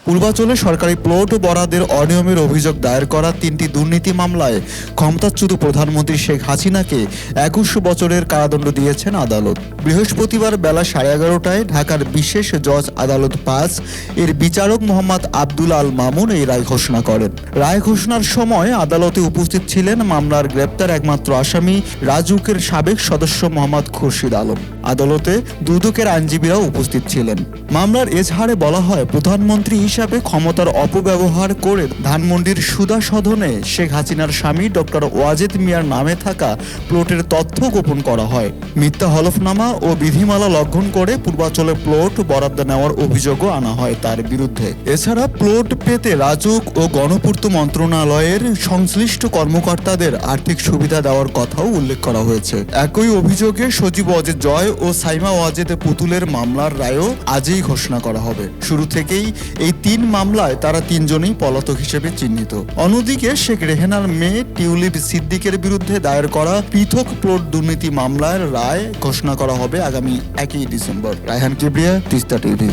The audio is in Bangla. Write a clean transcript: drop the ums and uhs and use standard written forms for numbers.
পূর্বাঞ্চলে সরকারি প্লট বরাদ্দের অনিয়মের অভিযোগ দায়ের করা 3টি দুর্নীতি মামলায় ক্ষমতাচ্যুত প্রধানমন্ত্রী শেখ হাসিনাকে 21 বছরের কারাদণ্ড দিয়েছেন আদালত। বৃহস্পতিবার বেলা 11:30টায় ঢাকার বিশেষ জজ আদালত 5 এর বিচারক মোহাম্মদ আব্দুল আল মামুন এই রায় ঘোষণা করেন। রায় ঘোষণার সময় আদালতে উপস্থিত ছিলেন মামলার গ্রেপ্তার একমাত্র আসামি রাজউকের সাবেক সদস্য মোহাম্মদ খুরশিদ আলম। আদালতে দুদকের আইনজীবীরাও উপস্থিত ছিলেন। মামলার এজাহারে বলা হয়, প্রধানমন্ত্রী হিসাবে ক্ষমতার অপব্যবহার করে ধানমন্ডির সুদা সদনে শেখ হাসিনার স্বামী ডক্টর ওয়াজেদ মিয়ার নামে থাকা প্লটের তথ্য গোপন করা হয়। মিথ্যা হলফনামা ও বিধিমালা লঙ্ঘন করে পূর্বাঞ্চলে প্লট বরাদ্দ নেওয়ার অভিযোগও আনা হয় তার বিরুদ্ধে। এছাড়া প্লট পেতে রাজউক ও গণপূর্ত মন্ত্রণালয়ের সংশ্লিষ্ট কর্মকর্তাদের আর্থিক সুবিধা দেওয়ার কথাও উল্লেখ করা হয়েছে। একই অভিযোগে সজীব ওয়াজেদ জয় ও সাইমা ওয়াজেদ পুতুলের মামলার রায়ও আজই ঘোষণা করা হবে। শুরু থেকেই এই 3 মামলায় তারা 3 জনই পলাতক হিসেবে চিহ্নিত। অন্যদিকে শেখ রেহেনার মেয়ে টিউলিপ সিদ্দিকের বিরুদ্ধে দায়ের করা পৃথক প্লট দুর্নীতি মামলার রায় ঘোষণা করা হবে আগামী 1 ডিসেম্বর। রায়হান কিবরিয়া, তিস্তা টিভি।